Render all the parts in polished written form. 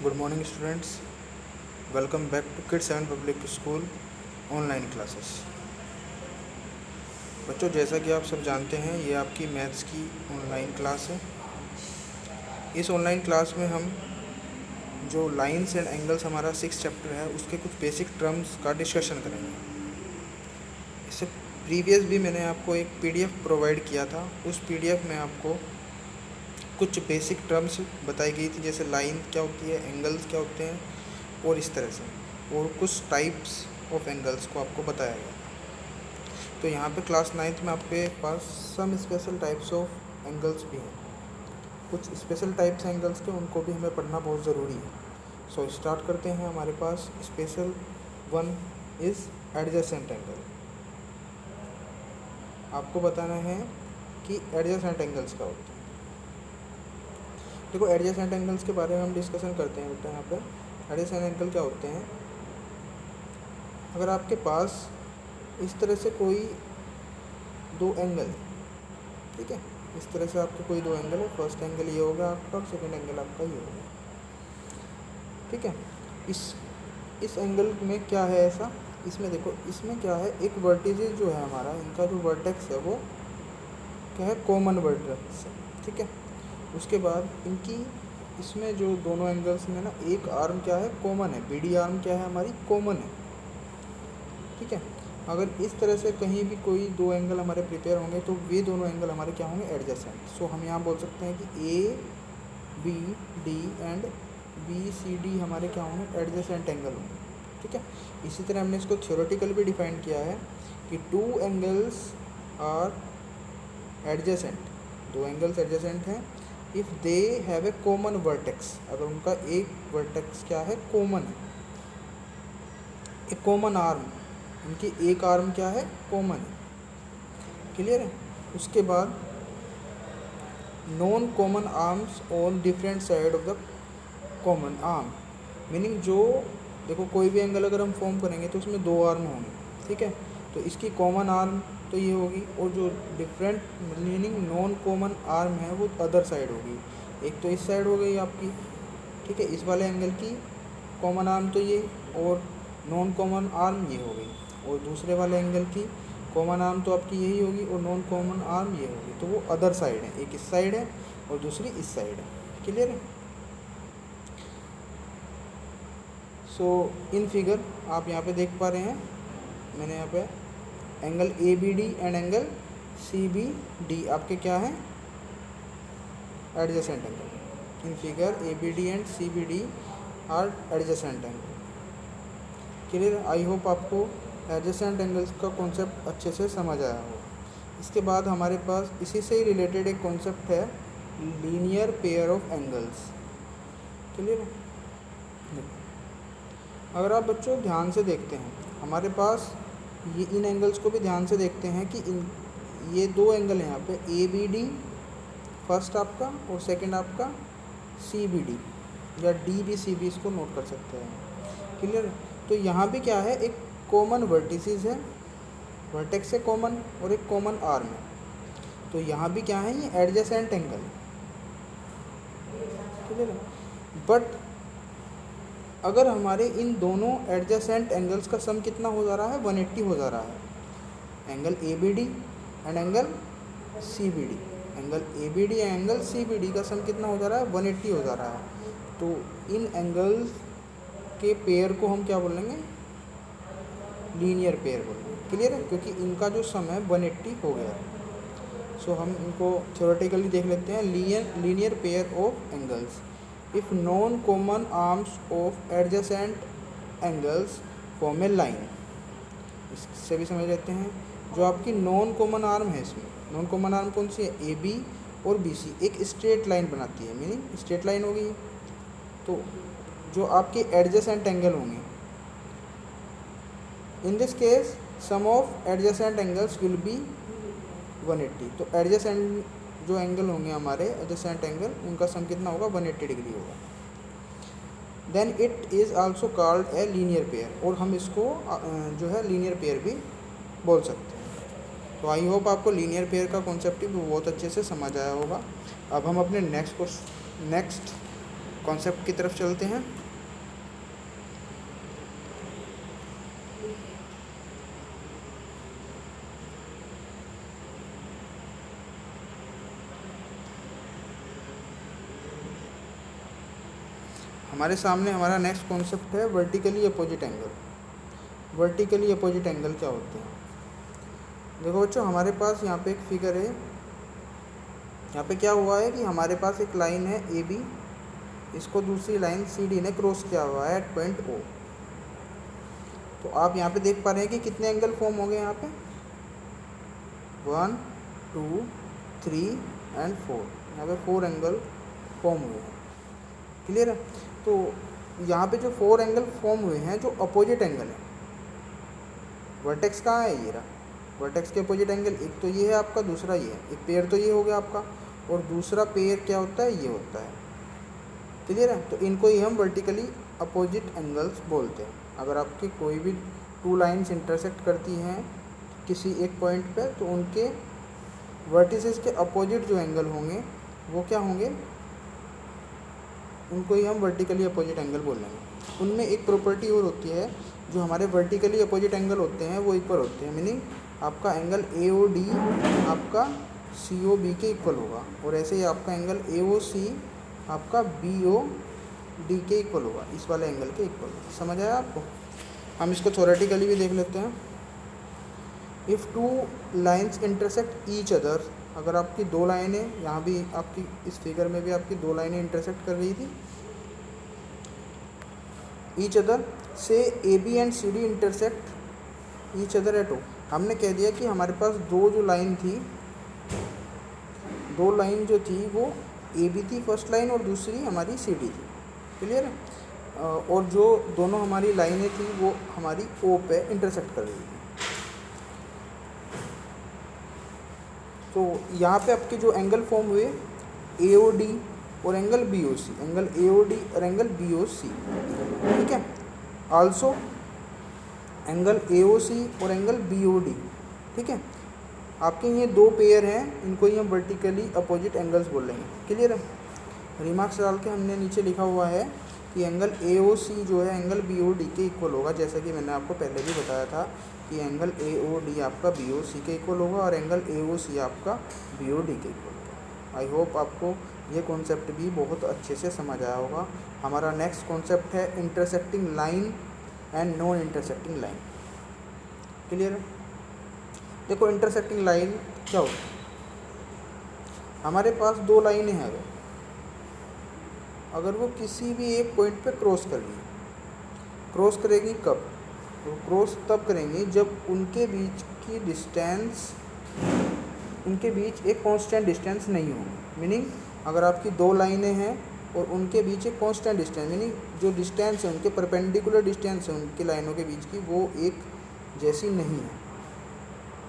Good morning students, welcome back to Kid 7 public school online classes. बच्चों, जैसा कि आप सब जानते हैं, ये आपकी मैथ्स की ऑनलाइन क्लास है। इस ऑनलाइन क्लास में हम जो लाइंस एंड एंगल्स हमारा 6 चैप्टर है उसके कुछ बेसिक टर्म्स का डिस्कशन करेंगे। इससे प्रीवियस भी मैंने आपको एक पीडीएफ प्रोवाइड किया था। उस पीडीएफ में आपको कुछ बेसिक टर्म्स बताई गई थी, जैसे लाइन क्या होती है, एंगल्स क्या होते हैं और इस तरह से, और कुछ टाइप्स ऑफ एंगल्स को आपको बताया गया। तो यहाँ पे क्लास 9th में आपके पास some special types of angles भी हैं। कुछ स्पेशल टाइप्स एंगल्स के उनको भी हमें पढ़ना बहुत ज़रूरी है। सो स्टार्ट करते हैं। हमारे पास special one is adjacent angle. आपको बताना है कि एडजेसेंट एंगल्स क्या होते हैं। देखो, एडजेसेंट एंगल्स के बारे में हम डिस्कशन करते हैं बेटा। यहाँ पे एडजेसेंट एंगल क्या होते हैं? अगर आपके पास इस तरह से कोई दो एंगल है, ठीक है, इस तरह से आपके कोई दो एंगल है। फर्स्ट एंगल ये होगा आपका और सेकंड एंगल आपका ये होगा, ठीक है। इस एंगल में क्या है ऐसा? इसमें देखो, इसमें क्या है, एक वर्टिसेस जो है हमारा, इनका जो वर्टेक्स है वो क्या है, कॉमन वर्टेक्स है, ठीक है। उसके बाद इनकी इसमें जो दोनों एंगल्स में ना एक आर्म क्या है, कॉमन है। बीडी आर्म क्या है हमारी, कॉमन है, ठीक है। अगर इस तरह से कहीं भी कोई दो एंगल हमारे प्रिपेयर होंगे तो वे दोनों एंगल हमारे क्या होंगे, एडजेसेंट। सो हम यहाँ बोल सकते हैं कि A B D and B C D हमारे क्या होंगे, एडजेसेंट एंगल होंगे, ठीक है। इसी तरह हमने इसको थ्योरेटिकल भी डिफाइन किया है कि टू एंगल्स आर एडजेसेंट, दो एंगल्स एडजेसेंट हैं if they have a common vertex, अगर उनका एक वर्टेक्स क्या है, कॉमन है, एक कॉमन आर्म, उनकी एक आर्म क्या है, कॉमन है। क्लियर है? उसके बाद non common arms on different side of the common arm, meaning जो, देखो कोई भी एंगल अगर हम फॉर्म करेंगे तो उसमें दो आर्म होंगे, ठीक है। तो इसकी कॉमन आर्म तो ये होगी, और जो different meaning non common arm है वो अदर साइड होगी। एक तो इस साइड हो गई आपकी, ठीक है, इस वाले एंगल की कॉमन आर्म तो ये, और नॉन कॉमन आर्म ये हो गई, और दूसरे वाले एंगल की कॉमन आर्म तो आपकी यही होगी और नॉन कॉमन आर्म ये होगी। तो वो अदर साइड है, एक इस साइड है और दूसरी इस साइड है। क्लियर है? सो इन फिगर आप यहाँ पे देख पा रहे हैं, मैंने यहाँ पे angle A B D and angle C B D आपके क्या हैं, adjacent angle. In figure A B D and C B D are adjacent angle. Clear? I hope आपको एडजेसेंट एंगल्स का कॉन्सेप्ट अच्छे से समझ आया हो। इसके बाद हमारे पास इसी से ही रिलेटेड एक कॉन्सेप्ट है, linear pair of angles. Clear है? अगर आप बच्चों ध्यान से देखते हैं, हमारे पास ये इन एंगल्स को भी ध्यान से देखते हैं कि ये दो एंगल हैं यहाँ पे, ए बी डी फर्स्ट आपका और सेकंड आपका सी बी डी, या डी बी सी बी इसको नोट कर सकते हैं। क्लियर? तो यहाँ भी क्या है, एक कॉमन वर्टिसेस है, वर्टेक्स है कॉमन, और एक कॉमन आर्म है। तो यहाँ भी क्या है, ये एडजेसेंट एंगल। क्लियर? बट अगर हमारे इन दोनों एडजेसेंट एंगल्स का सम कितना हो जा रहा है, 180 हो जा रहा है। Angle A B D and angle C B D, angle A B D angle C B D का सम कितना हो जा रहा है, 180 हो जा रहा है। तो इन एंगल्स के पेयर को हम क्या बोलेंगे, लीनियर पेयर बोलेंगे। क्लियर है? क्योंकि इनका जो सम है 180 हो गया है। सो हम इनको थ्योरेटिकली देख लेते हैं। Linear pair of angles if non common arms of adjacent angles form A line. इससे भी समझ लेते हैं, जो आपकी नॉन कॉमन आर्म है, इसमें नॉन कॉमन आर्म कौन सी है, ए बी और बी सी, एक स्ट्रेट लाइन बनाती है, मीनिंग स्ट्रेट लाइन हो गई। तो जो आपके एडजेसेंट एंगल होंगे, in this case sum of adjacent angles will be 180। तो एडजेसेंट जो एंगल होंगे हमारे एडजेसेंट एंगल, उनका सम कितना होगा, 180 डिग्री होगा। Then it is also called a linear pair, और हम इसको जो है लीनियर पेयर भी बोल सकते हैं। तो आई होप आपको लीनियर पेयर का कॉन्सेप्ट भी बहुत अच्छे से समझ आया होगा। अब हम अपने नेक्स्ट कॉन्सेप्ट की तरफ चलते हैं। हमारे सामने हमारा नेक्स्ट कॉन्सेप्ट है vertically opposite angle. Vertically opposite angle क्या होते हैं? देखो बच्चों, हमारे पास यहाँ पे एक फिगर है। यहाँ पे क्या हुआ है कि हमारे पास एक लाइन है ए बी, इसको दूसरी लाइन सी डी ने क्रॉस किया हुआ है एट पॉइंट ओ। तो आप यहाँ पे देख पा रहे हैं कि कितने एंगल फॉर्म हो गए यहाँ पे, 1 2 3 एंड 4। यहाँ पे 4 एंगल फॉर्म हुए हैं। क्लियर है? तो यहाँ पे जो 4 एंगल फॉर्म हुए हैं जो अपोजिट एंगल है, वर्टेक्स कहाँ है? ये रहा वर्टेक्स के अपोजिट एंगल। एक तो ये है आपका, दूसरा ये है। एक पेयर तो ये हो गया आपका, और दूसरा पेयर क्या होता है? ये होता है। क्लियर है? तो इनको ही हम वर्टिकली अपोजिट एंगल्स बोलते हैं। अगर आपकी कोई भी 2 लाइन्स इंटरसेक्ट करती हैं किसी एक पॉइंट पे, तो उनके वर्टिसेस के अपोजिट जो एंगल होंगे वो क्या होंगे? उनको ही हम वर्टिकली अपोजिट एंगल बोलेंगे। उनमें एक प्रॉपर्टी और होती है, जो हमारे वर्टिकली अपोजिट एंगल होते हैं वो इक्वल होते हैं। मीनिंग आपका एंगल ए ओ डी आपका सी ओ बी के इक्वल होगा, और ऐसे ही आपका एंगल ए ओ सी आपका बी ओ डी के इक्वल होगा, इस वाले एंगल के इक्वल। समझ आया आपको? हम इसको थ्योरेटिकली भी देख लेते हैं। If 2 lines intersect each other, अगर आपकी 2 लाइनें, यहाँ भी आपकी इस फिगर में भी आपकी 2 लाइनें इंटरसेक्ट कर रही थी ईच अदर, से A B and C D intersect each other at O. हमने कह दिया कि हमारे पास 2 जो लाइन थी, 2 लाइन जो थी वो ए बी थी फर्स्ट लाइन, और दूसरी हमारी सी डी थी। क्लियर है? और जो दोनों हमारी लाइनें थी वो हमारी ओ पे इंटरसेक्ट कर रही थी। तो यहाँ पे आपके जो एंगल फॉर्म हुए ए ओ डी और angle B O C, angle A O D और एंगल बी ओ सी, ठीक है। Also angle A O C और एंगल बी ओ डी, ठीक है। आपके ये 2 पेयर हैं, इनको ही हम वर्टिकली अपोजिट एंगल्स बोलेंगे। क्लियर है? रिमार्क्स डाल के हमने नीचे लिखा हुआ है कि एंगल ए ओ सी जो है एंगल बी ओ डी के इक्वल होगा, जैसा कि मैंने आपको पहले भी बताया था कि एंगल ए ओ डी आपका बी ओ सी के इक्वल होगा, और एंगल ए ओ सी आपका बी ओ डी के इक्वल होगा। आई होप आपको ये कॉन्सेप्ट भी बहुत अच्छे से समझ आया होगा। हमारा नेक्स्ट कॉन्सेप्ट है intersecting line and non intersecting line. Clear है? देखो, इंटरसेक्टिंग लाइन क्या होती है? हमारे पास 2 लाइनें हैं, अगर वो किसी भी एक पॉइंट पे क्रॉस कर रही है, क्रॉस करेगी कब? तो क्रॉस तब करेंगी जब उनके बीच की डिस्टेंस, उनके बीच एक कांस्टेंट डिस्टेंस नहीं हो। मीनिंग अगर आपकी 2 लाइनें हैं और उनके बीच एक कांस्टेंट डिस्टेंस, मीनिंग जो डिस्टेंस है उनके परपेंडिकुलर डिस्टेंस है उनकी लाइनों के बीच की, वो एक जैसी नहीं है।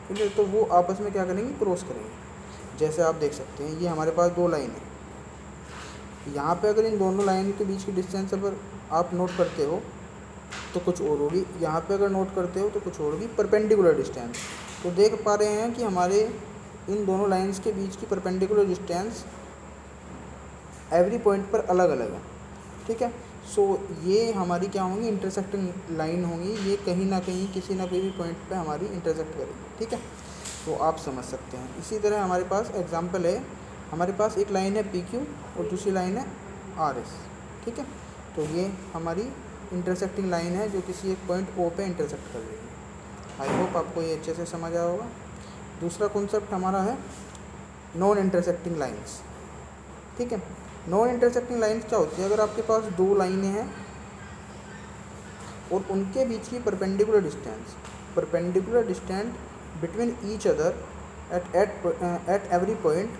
ठीक है? तो वो आपस में क्या करेंगी? क्रॉस करेंगे। जैसे आप देख सकते हैं, ये हमारे पास 2 लाइन है। यहाँ पे अगर इन दोनों लाइन के बीच की डिस्टेंस अगर आप नोट करते हो तो कुछ और होगी, यहाँ पे अगर नोट करते हो तो कुछ और होगी, परपेंडिकुलर डिस्टेंस। तो देख पा रहे हैं कि हमारे इन दोनों लाइंस के बीच की परपेंडिकुलर डिस्टेंस एवरी पॉइंट पर अलग अलग है। ठीक है? सो ये हमारी क्या होंगी? इंटरसेक्टिंग लाइन होंगी। ये कहीं ना कहीं किसी ना कोई भी पॉइंट पे हमारी इंटरसेक्ट करेगी। ठीक है? तो आप समझ सकते हैं। इसी तरह हमारे पास एग्जांपल है, हमारे पास एक लाइन है पी क्यू और दूसरी लाइन है आर एस। ठीक है? तो ये हमारी इंटरसेक्टिंग लाइन है जो किसी एक पॉइंट ओ पे इंटरसेक्ट कर रही है। आई होप आपको ये अच्छे से समझ आया होगा। दूसरा कॉन्सेप्ट हमारा है नॉन इंटरसेक्टिंग लाइंस। ठीक है? नॉन इंटरसेक्टिंग लाइंस क्या होती है? अगर आपके पास 2 लाइनें हैं और उनके बीच की perpendicular distance between each other at every point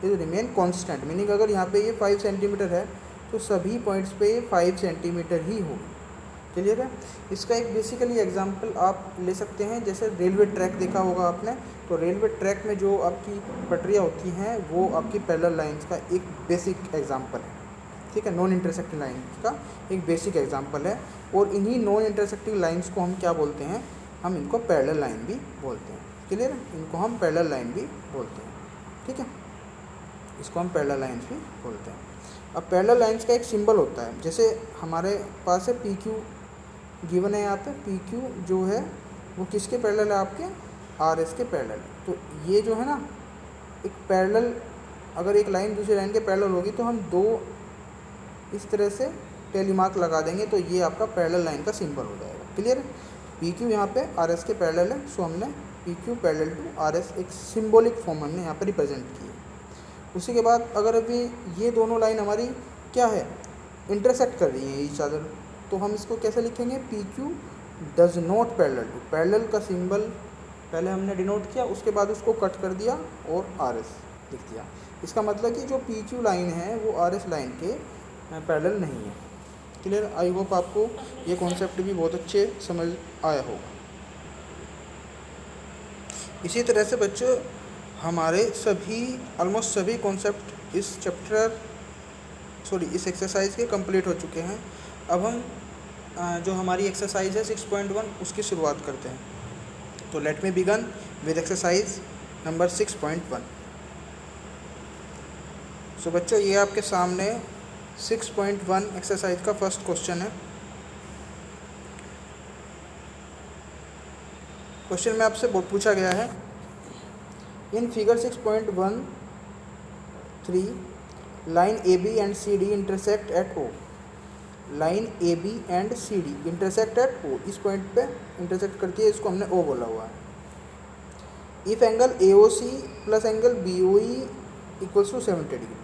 is remain constant. Meaning अगर यहाँ पे ये 5 सेंटीमीटर है तो सभी पॉइंट्स पे ये 5 सेंटीमीटर ही होगी। क्लियर है? इसका एक बेसिकली एग्जांपल आप ले सकते हैं, जैसे रेलवे ट्रैक देखा होगा आपने, तो रेलवे ट्रैक में जो आपकी पटरियाँ होती हैं वो आपकी पैरेलल लाइंस का एक बेसिक एग्जांपल है। ठीक है? नॉन इंटरसेक्टिंग लाइन का एक बेसिक एग्जांपल है। और इन्हीं नॉन इंटरसेक्टिंग लाइंस को हम क्या बोलते हैं? हम इनको पैरेलल लाइन भी बोलते हैं। क्लियर है? इनको हम पैरेलल लाइन भी बोलते हैं। ठीक है? इसको हम पैरेलल लाइंस भी बोलते हैं। अब पैरेलल लाइंस का एक सिंबल होता है, जैसे हमारे पास है पी क्यू गिवन है यहाँ पे, पी क्यू जो है वो किसके पैरेलल है, आपके आर एस के पैरेलल। तो ये जो है ना एक पैरेलल, अगर एक लाइन दूसरी लाइन के पैरेलल होगी तो हम दो इस तरह से टेली मार्क लगा देंगे, तो ये आपका पैरेलल लाइन का सिंबल हो जाएगा। क्लियर है? पी क्यू यहाँ पे आर एस के पैरेलल है, सो हमने P Q parallel to R S एक सिम्बॉलिक फॉर्म हमने यहाँ पे रिप्रेजेंट की है। उसी के बाद अगर अभी ये दोनों लाइन हमारी क्या है, इंटरसेक्ट कर रही है ईच अदर, तो हम इसको कैसे लिखेंगे, P Q does not parallel to, parallel का सिंबल पहले हमने डिनोट किया, उसके बाद उसको कट कर दिया और आर एस लिख दिया। इसका मतलब कि जो पी क्यू लाइन है वो आर एस लाइन के पैरेलल नहीं है। क्लियर? आई होप आपको ये कॉन्सेप्ट भी बहुत अच्छे समझ आया होगा। इसी तरह से बच्चों हमारे सभी ऑलमोस्ट सभी कॉन्सेप्ट इस चैप्टर इस एक्सरसाइज के कंप्लीट हो चुके हैं। अब हम जो हमारी एक्सरसाइज है 6.1 उसकी शुरुआत करते हैं। तो let me begin with exercise number 6.1। So बच्चों ये आपके सामने 6.1 एक्सरसाइज का फर्स्ट क्वेश्चन है। क्वेश्चन में आपसे पूछा गया है, in figure 6.13 line A B and C D intersect at O, line A B and C D intersect at O, इस पॉइंट पे इंटरसेक्ट करती है, इसको हमने ओ बोला हुआ है। If angle A O C plus angle B O E equals to 70 degree,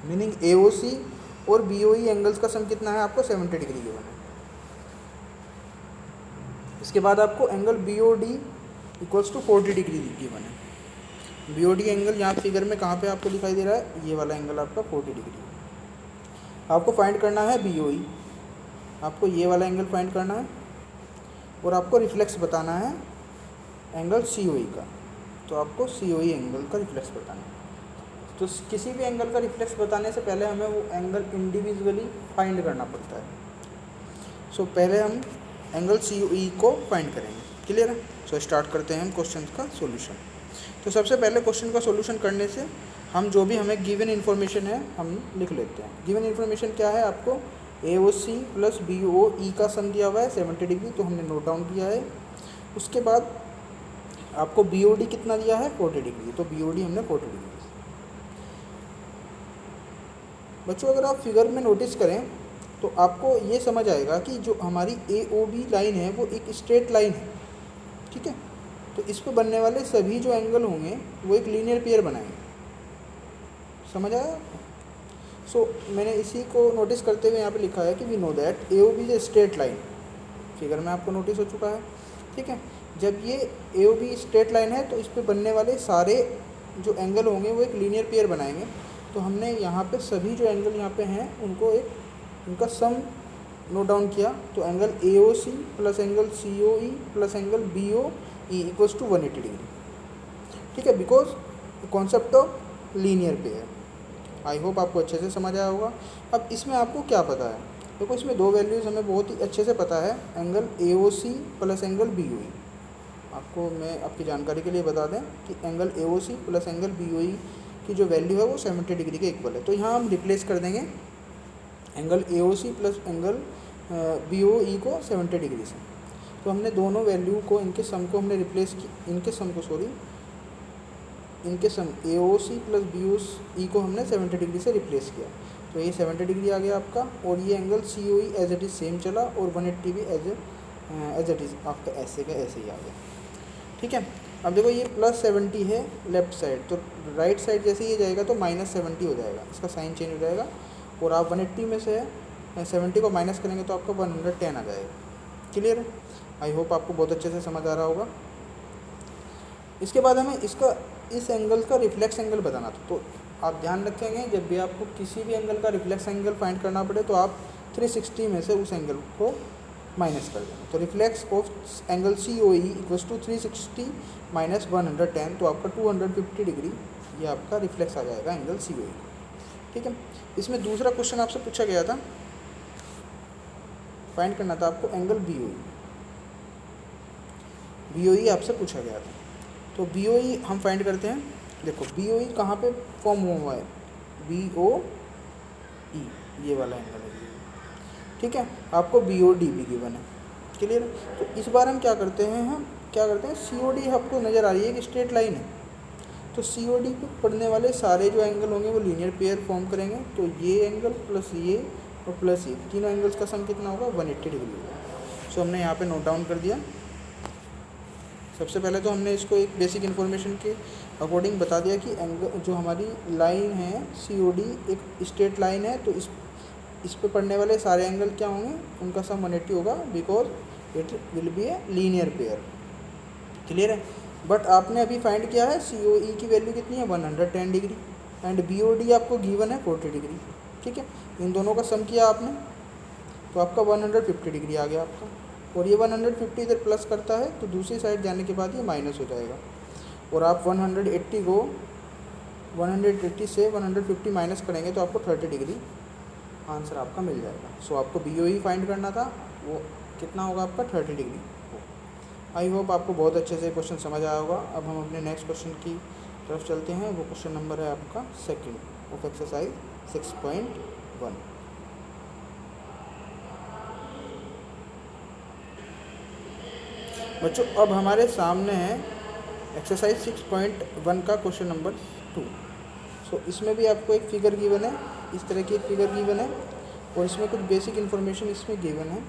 meaning A O C और बी ओ ई एंगल्स का सम कितना है, आपको 70 डिग्री गिवन है। इसके बाद आपको angle B O D equals to 40 degree given है। बी ओ डी एंगल यहाँ फिगर में कहाँ पे आपको दिखाई दे रहा है, ये वाला एंगल आपका 40 डिग्री। आपको फाइंड करना है बी ओ ई, आपको ये वाला एंगल फाइंड करना है और आपको रिफ्लेक्स बताना है एंगल सी ओ ई का। तो आपको सी ओ ई एंगल का रिफ्लेक्स बताना है। तो किसी भी एंगल का रिफ्लेक्स बताने से पहले हमें वो एंगल इंडिविजुअली फाइंड करना पड़ता है। सो पहले हम एंगल सी ओ ई को फाइंड करेंगे। क्लियर है? सो स्टार्ट करते हैं हम क्वेश्चन का सॉल्यूशन। तो सबसे पहले क्वेश्चन का सॉल्यूशन करने से हम जो भी हमें गिवन इन्फॉर्मेशन है हम लिख लेते हैं। गिवन इन्फॉर्मेशन क्या है, आपको ए O C plus B O ई का सम दिया हुआ है 70 डिग्री, तो हमने नोट डाउन किया है। उसके बाद आपको बी ओ डी कितना दिया है, 40 डिग्री, तो बी ओ डी हमने 40 डिग्री। बच्चों अगर आप फिगर में नोटिस करें तो आपको ये समझ आएगा कि जो हमारी ए ओ बी लाइन है वो एक स्ट्रेट लाइन है। ठीक है? तो इस पर बनने वाले सभी जो एंगल होंगे वो एक लीनियर पेयर बनाएंगे। समझ आया? सो मैंने इसी को नोटिस करते हुए यहाँ पे लिखा है कि we know that A O B is straight line. Figure में आपको नोटिस हो चुका है। ठीक है? जब ये ए ओ बी स्ट्रेट लाइन है तो इस पर बनने वाले सारे जो एंगल होंगे वो एक लीनियर पेयर बनाएंगे। तो हमने यहाँ पे सभी जो एंगल यहाँ पे हैं उनको एक उनका सम नोट डाउन किया। तो angle A O C plus angle C O E plus angle B O E equals to 180 degree. ठीक है? Because concept of linear pair. I hope आपको अच्छे से समझ आया होगा। अब इसमें आपको क्या पता है, देखो इसमें दो वैल्यूज़ हमें बहुत ही अच्छे से पता है, angle A O C plus angle B O E. आपको मैं आपकी जानकारी के लिए बता दें कि angle A O C plus angle B O E की जो वैल्यू है वो 70 डिग्री के इक्वल है। तो यहाँ हम रिप्लेस कर देंगे angle A O C plus angle B O E को 70 डिग्री से। तो हमने दोनों वैल्यू को इनके सम को हमने रिप्लेस की, इनके सम ए O C plus B O E को हमने 70 डिग्री से रिप्लेस किया। तो ये 70 डिग्री आ गया आपका, और ये angle C O E as it is same चला, और 180 भी एज इट इज़ आपका ऐसे का ऐसे ही आ गया। ठीक है? अब देखो ये प्लस 70 है लेफ्ट साइड, तो राइट साइड जैसे ये जाएगा तो -70 हो जाएगा, इसका साइन चेंज हो जाएगा। और आप 180 में से 70 को माइनस करेंगे तो आपका 110 आ जाएगा। क्लियर है? आई होप आपको बहुत अच्छे से समझ आ रहा होगा। इसके बाद हमें इस एंगल का रिफ्लेक्स एंगल बताना था। तो आप ध्यान रखेंगे जब भी आपको किसी भी एंगल का रिफ्लेक्स एंगल फाइंड करना पड़े तो आप 360 में से उस एंगल को माइनस कर देंगे। तो reflex of angle C O E equals to 360 minus 110, तो आपका 250 डिग्री ये आपका रिफ्लेक्स आ जाएगा एंगल सी ओ ई। ठीक है? इसमें दूसरा क्वेश्चन आपसे पूछा गया था, फाइंड करना था आपको एंगल बी ओ ई आपसे पूछा गया था। तो बी ओ ई हम फाइंड करते हैं। देखो बी ओ ई कहाँ पे फॉर्म हुआ है, बी ओ ई, ये वाला एंगल है, ठीक है। आपको बी ओ डी भी गिवन है, क्लियर है। तो इस बार हम क्या करते हैं, सी ओ डी आपको नज़र आ रही है कि स्ट्रेट लाइन है, तो सी ओ डी पे पड़ने वाले सारे जो एंगल होंगे वो लीनियर पेयर फॉर्म करेंगे। तो ये एंगल प्लस ये और प्लस ये, तीनों एंगल्स का सम कितना होगा, 180 डिग्री होगा। सो हमने यहाँ पे नोट डाउन कर दिया। सबसे पहले तो हमने इसको एक बेसिक इन्फॉर्मेशन के अकॉर्डिंग बता दिया कि एंगल जो हमारी लाइन है सी ओ डी एक स्ट्रेट लाइन है, तो इस पे पड़ने वाले सारे एंगल क्या होंगे, उनका सम 180 होगा, because it will B A linear pair, clear है। बट आपने अभी फाइंड किया है सी ओ ई की वैल्यू कितनी है, 110 degree, and B O D आपको गिवन है 40 डिग्री, ठीक है। इन दोनों का सम किया आपने तो आपका 150 डिग्री आ गया आपका, और ये 150 इधर प्लस करता है तो दूसरी साइड जाने के बाद ये माइनस हो जाएगा, और आप 180 से 150 माइनस करेंगे तो आपको 30 डिग्री आंसर आपका मिल जाएगा। सो आपको बी ओ ई फाइंड करना था, वो कितना होगा आपका 30 डिग्री। आई होप आपको बहुत अच्छे से क्वेश्चन समझ आया होगा। अब हम अपने नेक्स्ट क्वेश्चन की तरफ चलते हैं। वो क्वेश्चन नंबर है आपका सेकंड ऑफ एक्सरसाइज 6.1। बच्चों अब हमारे सामने है एक्सरसाइज 6.1 का क्वेश्चन नंबर 2। सो इसमें भी आपको एक फिगर गिवन है, इस तरह की एक फिगर गिवन है, और इसमें कुछ बेसिक इन्फॉर्मेशन इसमें गिवन है।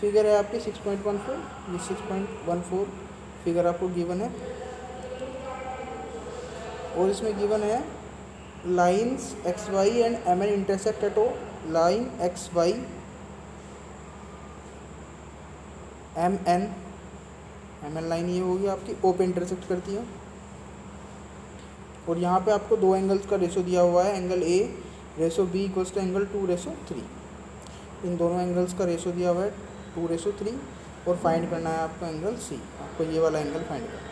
फिगर है आपकी 6.14, ये 6.14 फिगर आपको गिवन है, और इसमें गिवन है lines X Y and M N intersect at O, line X Y M N line ये होगी आपकी ओ पे इंटरसेक्ट करती है, और यहाँ पे आपको दो एंगल्स का रेशो दिया हुआ है, angle A ratio B equals to angle 2:3। इन दोनों एंगल्स का रेशो दिया हुआ है 2:3, और फाइंड करना है आपको एंगल सी, आपको ये वाला एंगल फाइंड करना है।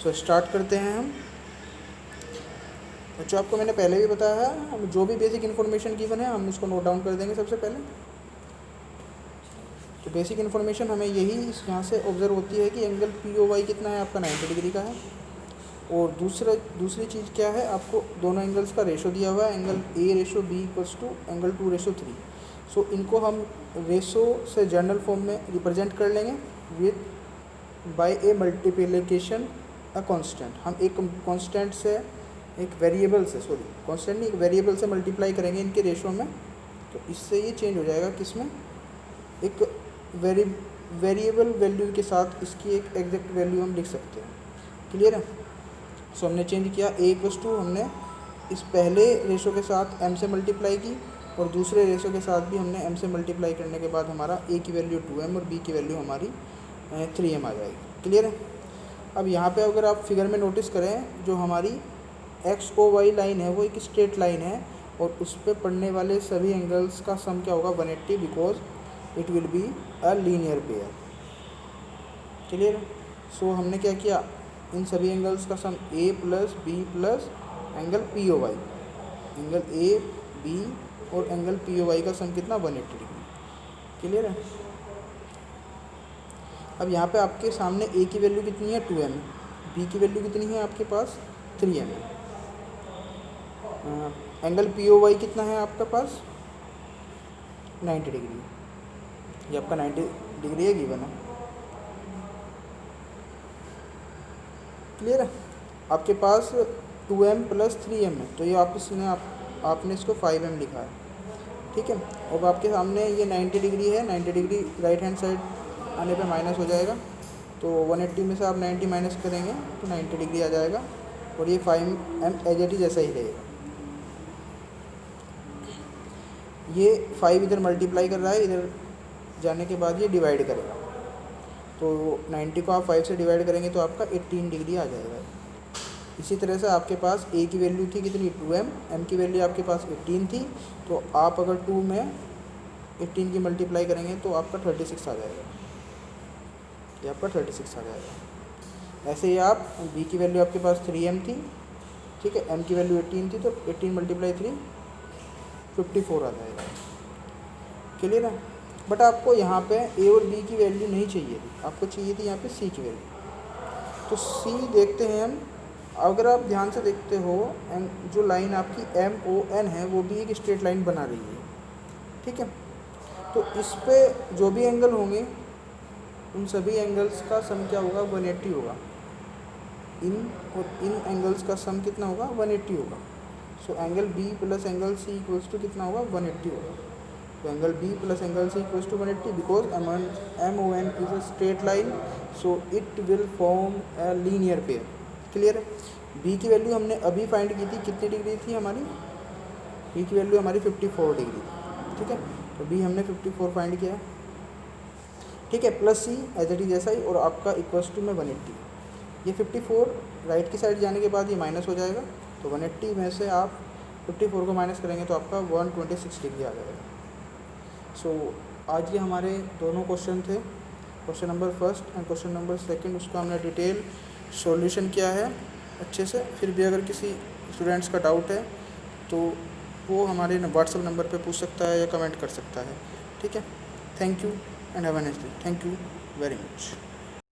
सो स्टार्ट करते हैं हम। बच्चों आपको मैंने पहले भी बताया है, हम जो भी बेसिक इन्फॉर्मेशन गिवन है हम उसको नोट डाउन कर देंगे सबसे पहले। तो बेसिक इन्फॉर्मेशन हमें यही यहाँ से ऑब्जर्व होती है कि एंगल पी ओ वाई कितना है आपका 90 डिग्री का है, और दूसरी चीज़ क्या है, आपको दोनों एंगल्स का रेशो दिया हुआ है, angle A ratio B equals to angle 2:3। So इनको हम रेशो से जनरल फॉर्म में रिप्रेजेंट कर लेंगे with by a multiplication a constant. हम एक कांस्टेंट से एक वेरिएबल से कांस्टेंट नहीं, एक वेरिएबल से मल्टीप्लाई करेंगे इनके रेशो में, तो इससे ये चेंज हो जाएगा किसमें, एक वेरिएबल वैल्यू के साथ इसकी एक एग्जैक्ट वैल्यू हम लिख सकते हैं, क्लियर है। सो हमने चेंज किया, ए इक्वल्स टू हमने इस पहले रेशो के साथ m से मल्टीप्लाई की, और दूसरे रेशो के साथ भी हमने m से मल्टीप्लाई करने के बाद हमारा a की वैल्यू 2m और b की वैल्यू हमारी 3m आ जाएगी, क्लियर है। अब यहाँ पे अगर आप फिगर में नोटिस करें, जो हमारी एक्स ओ वाई लाइन है वो एक स्ट्रेट लाइन है, और उस पर पड़ने वाले सभी एंगल्स का सम क्या होगा, 180, because it will be a linear pair, clear. So हमने क्या किया, इन सभी एंगल्स का sum a plus B plus angle P O Y, angle A B और एंगल पी ओ वाई का सम कितना, 180 डिग्री, क्लियर है। अब यहाँ पे आपके सामने a की वैल्यू कितनी है, 2m, b की वैल्यू कितनी है आपके पास, 3m, angle P O Y कितना है आपके पास, 90 डिग्री, ये आपका 90 डिग्री है गिवन है, क्लियर है। आपके पास 2m प्लस 3m है, तो ये आपने इसको 5m लिखा है, ठीक है। अब आपके सामने ये 90 डिग्री है, 90 डिग्री राइट हैंड साइड आने पे माइनस हो जाएगा, तो 180 में से आप 90 माइनस करेंगे तो 90 डिग्री आ जाएगा, और ये 5m एज इट इज जैसा ही रहेगा। ये 5 इधर मल्टीप्लाई कर रहा है, इधर जाने के बाद ये डिवाइड करेगा, तो 90 को आप 5 से डिवाइड करेंगे तो आपका 18 डिग्री आ जाएगा। इसी तरह से आपके पास a की वैल्यू थी कितनी, 2m, m की वैल्यू आपके पास 18 थी, तो आप अगर 2 में 18 की मल्टीप्लाई करेंगे तो आपका 36 आ जाएगा, ये आपका 36 आ जाएगा। ऐसे ही आप b की वैल्यू आपके पास 3m थी, ठीक है, m की वैल्यू 18 थी, तो 18 मल्टीप्लाई 3 54 आ जाएगा, क्लियर है। बट आपको यहाँ पे a और b की वैल्यू नहीं चाहिए थी, आपको चाहिए थी यहाँ पे c की वैल्यू। तो c देखते हैं हम अगर आप ध्यान से देखते हो जो लाइन आपकी MON है वो भी एक स्ट्रेट लाइन बना रही है, ठीक है। तो इस पे जो भी एंगल होंगे उन सभी एंगल्स का सम क्या होगा, 180 होगा। इन एंगल्स का सम कितना होगा, 180 होगा। So angle B plus angle C equals to कितना होगा, 180 होगा। तो angle B plus angle C equals to 180 because MON is a straight line, so it will form a linear pair. Clear है। B की value हमने अभी find की थी, कितनी डिग्री थी हमारी, B की वैल्यू हमारी 54 डिग्री थी, ठीक है। तो B हमने 54 फाइंड किया, ठीक है, plus C as it is जैसा ही, और आपका इक्वल्स टू में 180। ये 54 राइट की साइड जाने के बाद ये माइनस हो जाएगा, तो 180 में से आप 54 को माइनस करेंगे तो आपका 126 डिग्री आ जाएगा। सो आज ये हमारे दोनों क्वेश्चन थे, question number first and question number second, उसका हमने डिटेल सॉल्यूशन किया है अच्छे से। फिर भी अगर किसी स्टूडेंट्स का डाउट है तो वो हमारे व्हाट्सएप नंबर पे पूछ सकता है या कमेंट कर सकता है, ठीक है। Thank you and have a nice day. Thank you very much.